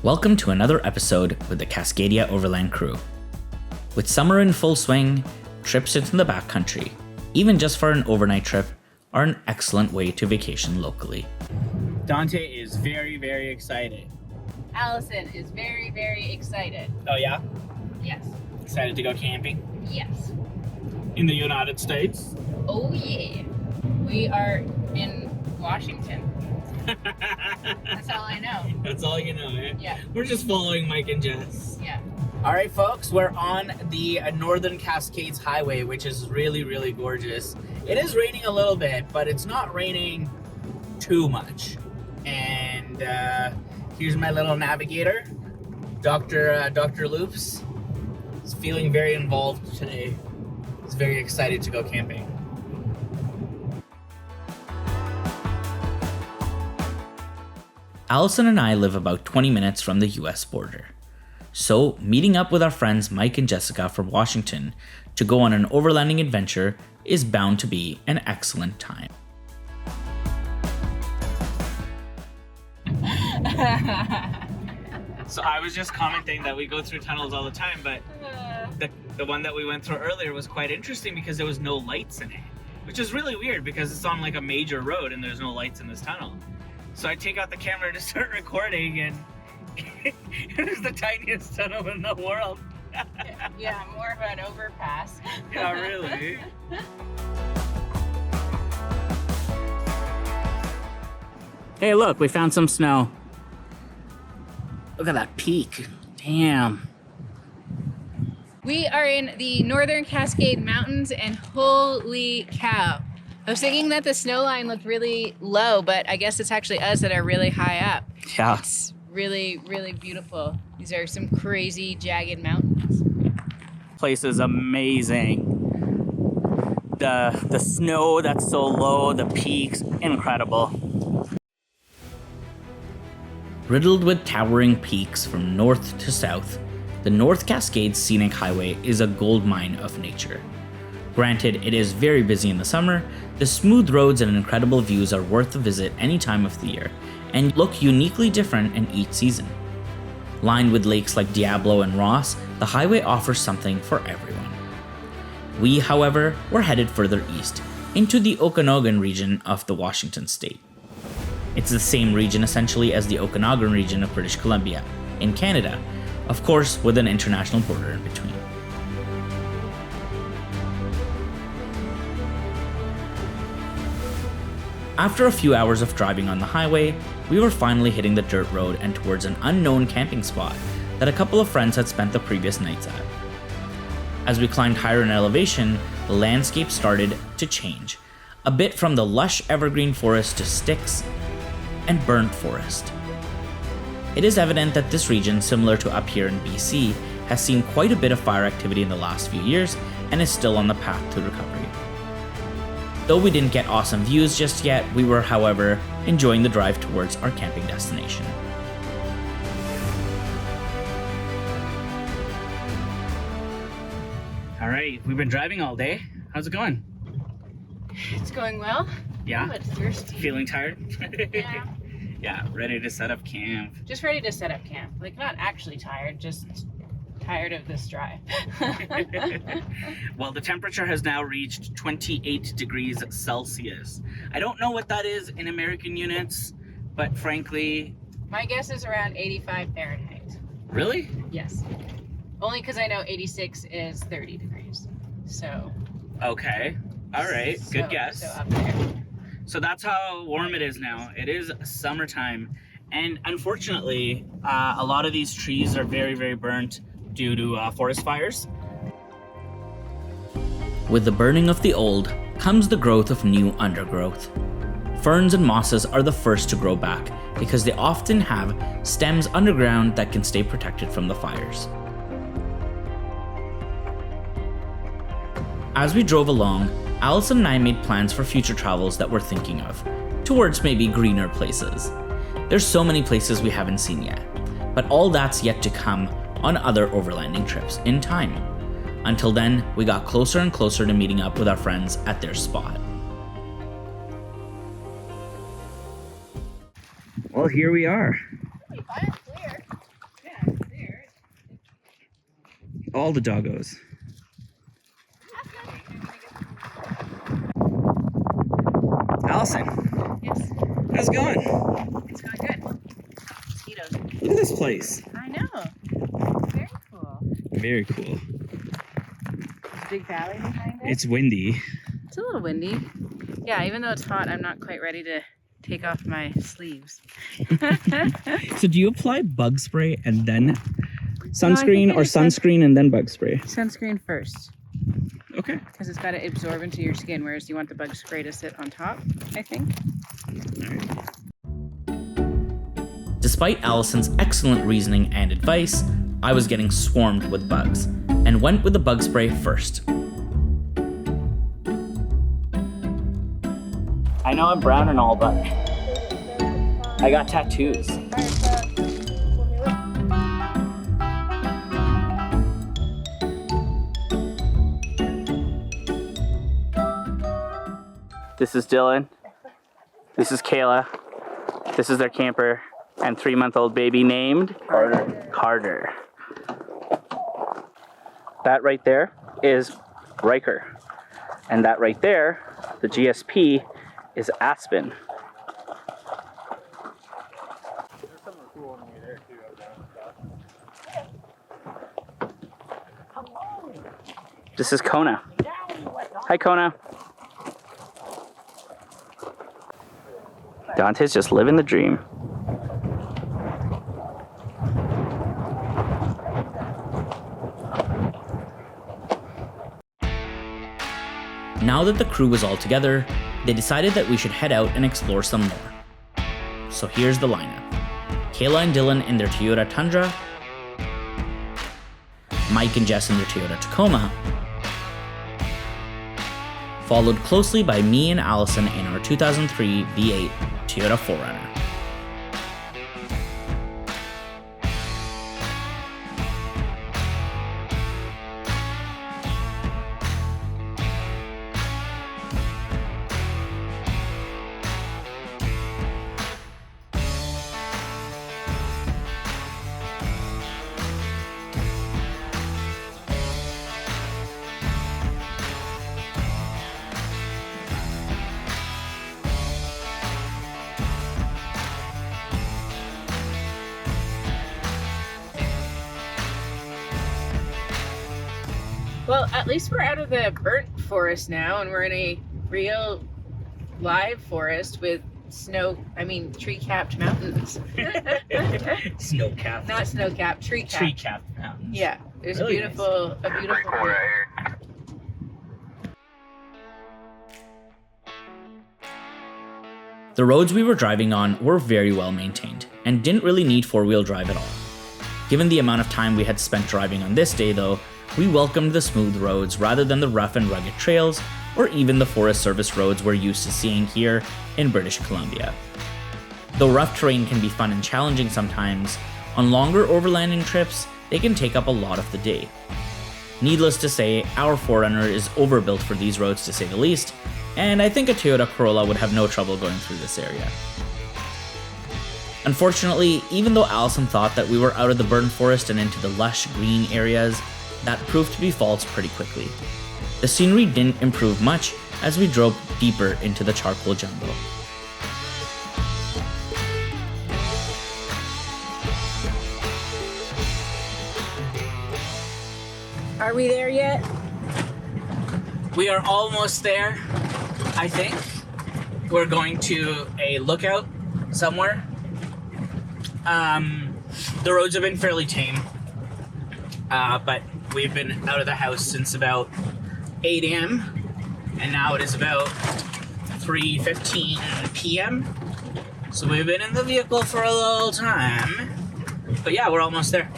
Welcome to another episode with the Cascadia Overland crew. With summer in full swing, trips into the backcountry, even just for an overnight trip, are an excellent way to vacation locally. Dante is very, very excited. Allison is very, very excited. Oh yeah? Yes. Excited to go camping? Yes. In the United States? Oh yeah. We are in Washington. That's all I know. That's all you know, eh? Yeah. We're just following Mike and Jess. Yeah. Alright folks, we're on the Northern Cascades Highway, which is really, really gorgeous. It is raining a little bit, but it's not raining too much. And here's my little navigator, Dr. Loops. He's feeling very involved today. He's very excited to go camping. Allison and I live about 20 minutes from the US border. So, meeting up with our friends Mike and Jessica from Washington to go on an overlanding adventure is bound to be an excellent time. So I was just commenting that we go through tunnels all the time, but the one that we went through earlier was quite interesting because there was no lights in it, which is really weird because it's on like a major road and there's no lights in this tunnel. So I take out the camera to start recording and it was the tiniest tunnel in the world. Yeah, more of an overpass. Yeah, really. Hey, look, we found some snow. Look at that peak. Damn. We are in the Northern Cascade Mountains and holy cow. I was thinking that the snow line looked really low, but I guess it's actually us that are really high up. Yeah. It's really, really beautiful. These are some crazy jagged mountains. Place is amazing. The snow that's so low, the peaks, incredible. Riddled with towering peaks from north to south, the North Cascades Scenic Highway is a goldmine of nature. Granted, it is very busy in the summer, the smooth roads and incredible views are worth a visit any time of the year, and look uniquely different in each season. Lined with lakes like Diablo and Ross, the highway offers something for everyone. We, however, were headed further east, into the Okanogan region of the Washington state. It's the same region essentially as the Okanogan region of British Columbia, in Canada, of course with an international border in between. After a few hours of driving on the highway, we were finally hitting the dirt road and towards an unknown camping spot that a couple of friends had spent the previous nights at. As we climbed higher in elevation, the landscape started to change, a bit from the lush evergreen forest to sticks and burnt forest. It is evident that this region, similar to up here in BC, has seen quite a bit of fire activity in the last few years and is still on the path to recovery. Though we didn't get awesome views just yet, we were, however, enjoying the drive towards our camping destination. All right, we've been driving all day. How's it going? It's going well. Yeah? But thirsty. Feeling tired? Yeah. Yeah, ready to set up camp. Just ready to set up camp. Like, not actually tired, just tired of this drive. Well, the temperature has now reached 28 degrees Celsius. I don't know what that is in American units, but frankly... My guess is around 85 Fahrenheit. Really? Yes. Only because I know 86 is 30 degrees. So... Okay. All right. Good guess. So up there. So that's how warm it is now. It is summertime. And unfortunately, a lot of these trees are very, very burnt due to forest fires. With the burning of the old comes the growth of new undergrowth. Ferns and mosses are the first to grow back because they often have stems underground that can stay protected from the fires. As we drove along, Allison and I made plans for future travels that we're thinking of, towards maybe greener places. There's so many places we haven't seen yet, but all that's yet to come on other overlanding trips in time. Until then, we got closer and closer to meeting up with our friends at their spot. Well, here we are. Fine, clear. all the doggos. Allison, Yes, how's it going? it's going good. Mosquitoes. Look at this place. I know. Very cool. Very cool. There's a big valley behind it. It's windy. It's a little windy. Yeah, even though it's hot, I'm not quite ready to take off my sleeves. So do you apply bug spray and then sunscreen, it or is sun- sunscreen and then bug spray? Sunscreen first, Okay. because it's got to absorb into your skin, whereas you want the bug spray to sit on top, I think. Despite Allison's excellent reasoning and advice, I was getting swarmed with bugs, and went with the bug spray first. I know I'm brown and all, but I got tattoos. This is Dylan. This is Kayla. This is their camper and 3-month-old baby named Carter. That right there is Riker. And that right there, the GSP, is Aspen. This is Kona. Hi, Kona. Dante's just living the dream. Now that the crew was all together, they decided that we should head out and explore some more. So here's the lineup. Kayla and Dylan in their Toyota Tundra, Mike and Jess in their Toyota Tacoma, followed closely by me and Allison in our 2003 V8 Toyota 4Runner. Well, at least we're out of the burnt forest now, and we're in a real live forest with tree-capped mountains. Snow-capped. Not snow-capped, tree-capped. Tree-capped mountains. Yeah, there's Really a beautiful view. The roads we were driving on were very well maintained, and didn't really need four-wheel drive at all. Given the amount of time we had spent driving on this day though, we welcomed the smooth roads rather than the rough and rugged trails, or even the Forest Service roads we're used to seeing here in British Columbia. Though rough terrain can be fun and challenging sometimes, on longer overlanding trips, they can take up a lot of the day. Needless to say, our 4Runner is overbuilt for these roads to say the least, and I think a Toyota Corolla would have no trouble going through this area. Unfortunately, even though Allison thought that we were out of the burnt forest and into the lush green areas, that proved to be false pretty quickly. The scenery didn't improve much as we drove deeper into the charcoal jungle. Are we there yet? We are almost there, I think. We're going to a lookout somewhere. The roads have been fairly tame, but we've been out of the house since about 8 a.m. and now it is about 3:15 p.m. So we've been in the vehicle for a little time, but yeah, we're almost there.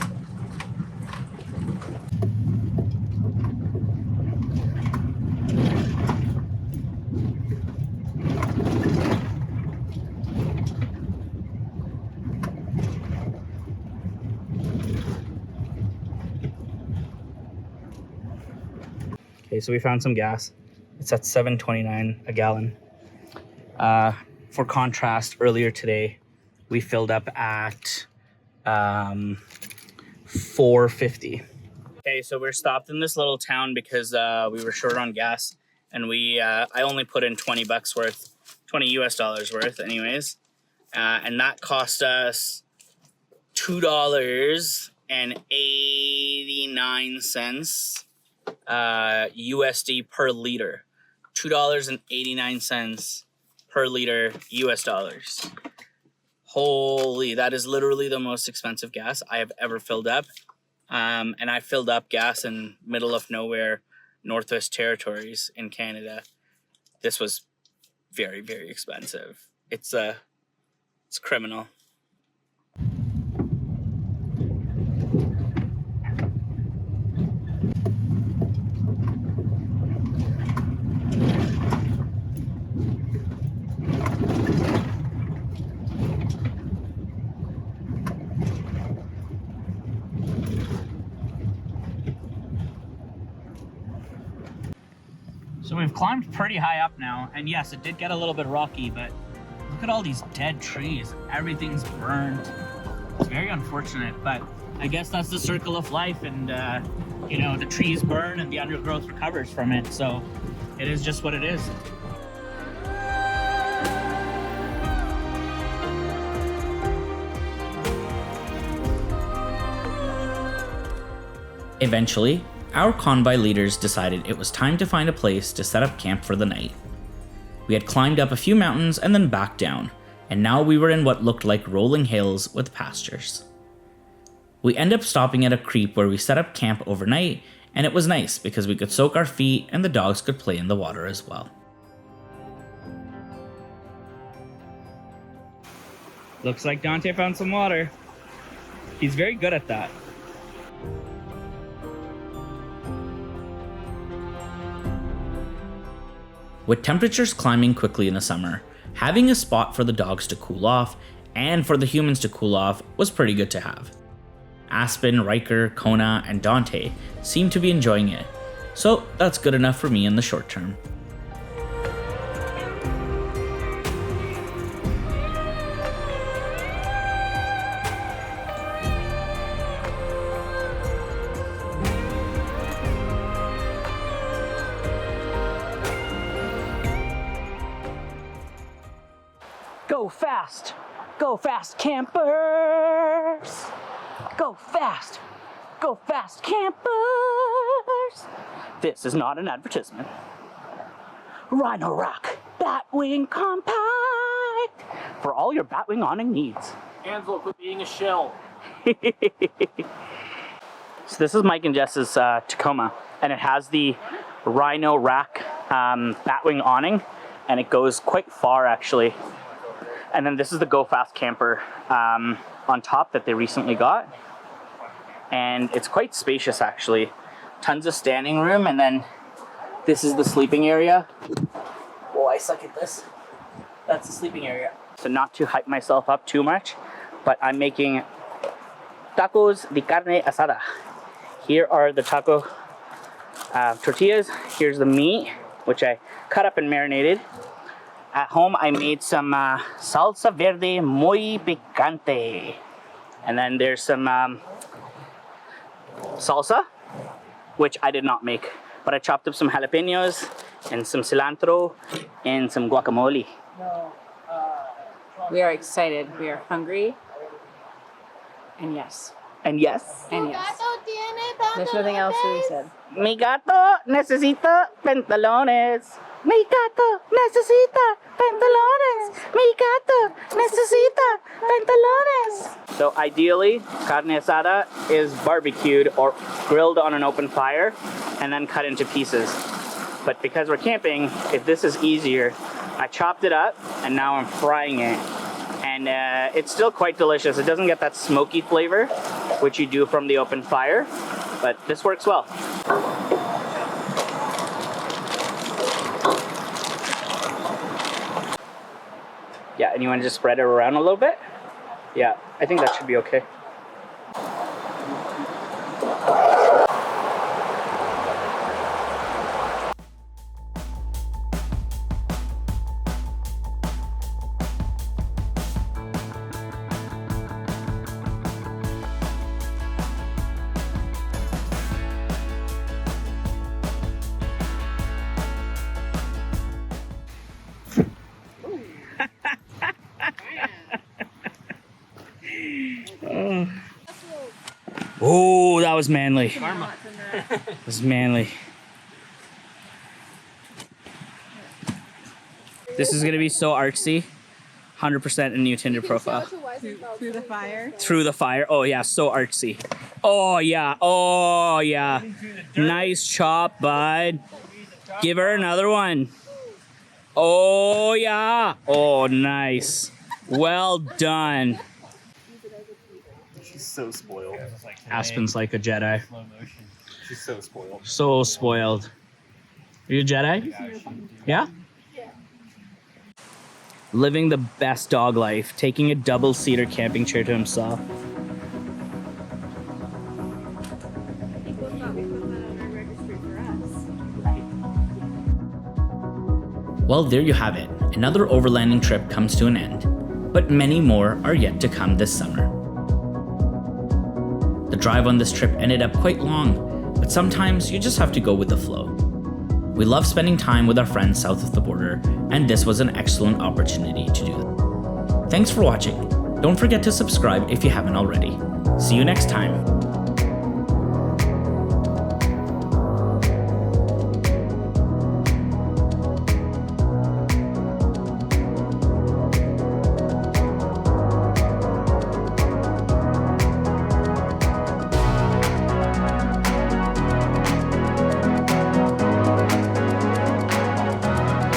Okay, so we found some gas. It's at $7.29 a gallon. For contrast, earlier today, we filled up at $4.50. Okay, so we're stopped in this little town because we were short on gas, and I only put in $20 worth, $20 US worth, anyways, and that cost us $2.89 USD per liter. $2.89 per liter US dollars. Holy, that is literally the most expensive gas I have ever filled up. And I filled up gas in middle of nowhere, Northwest Territories in Canada. This was very, very expensive. It's criminal. So we've climbed pretty high up now, and yes, it did get a little bit rocky, but look at all these dead trees. Everything's burned. It's very unfortunate, but I guess that's the circle of life, and you know, the trees burn and the undergrowth recovers from it, so it is just what it is. Eventually, our convoy leaders decided it was time to find a place to set up camp for the night. We had climbed up a few mountains and then back down, and now we were in what looked like rolling hills with pastures. We ended up stopping at a creek where we set up camp overnight, and it was nice because we could soak our feet and the dogs could play in the water as well. Looks like Dante found some water. He's very good at that. With temperatures climbing quickly in the summer, having a spot for the dogs to cool off and for the humans to cool off was pretty good to have. Aspen, Riker, Kona, and Dante seem to be enjoying it, so that's good enough for me in the short term. Go fast, campers! Go fast campers! This is not an advertisement. Rhino Rock Batwing Compact for all your Batwing awning needs. Ansel, quit being a shell. So this is Mike and Jess's Tacoma, and it has the Rhino Rack Batwing awning, and it goes quite far actually. And then this is the Go Fast camper on top that they recently got. And it's quite spacious actually. Tons of standing room, and then this is the sleeping area. Oh, I suck at this. That's the sleeping area. So not to hype myself up too much, but I'm making tacos de carne asada. Here are the taco tortillas. Here's the meat, which I cut up and marinated. At home, I made some salsa verde muy picante. And then there's some salsa, which I did not make. But I chopped up some jalapenos and some cilantro and some guacamole. We are excited. We are hungry. And yes. And yes. And yes. There's nothing else to be said. Mi gato necesita pantalones. Mi gato necesita pantalones. Mi gato necesita pantalones. So ideally, carne asada is barbecued or grilled on an open fire and then cut into pieces. But because we're camping, if this is easier, I chopped it up and now I'm frying it. And it's still quite delicious. It doesn't get that smoky flavor, which you do from the open fire, but this works well. Yeah, and you want to just spread it around a little bit? Yeah, I think that should be okay. Oh, that was manly. Karma. That was manly. This is gonna be so artsy. 100% a new Tinder profile. Through the fire. Through the fire. Oh yeah, so artsy. Oh yeah. Oh yeah. Nice chop, bud. Give her another one. Oh yeah. Oh nice. Well done. She's so spoiled. Aspen's like a Jedi. She's so spoiled. So spoiled. Are you a Jedi? Yeah? Living the best dog life, taking a double-seater camping chair to himself. Well, there you have it. Another overlanding trip comes to an end, but many more are yet to come this summer. The drive on this trip ended up quite long, but sometimes you just have to go with the flow. We love spending time with our friends south of the border, and this was an excellent opportunity to do that. Thanks for watching. Don't forget to subscribe if you haven't already. See you next time.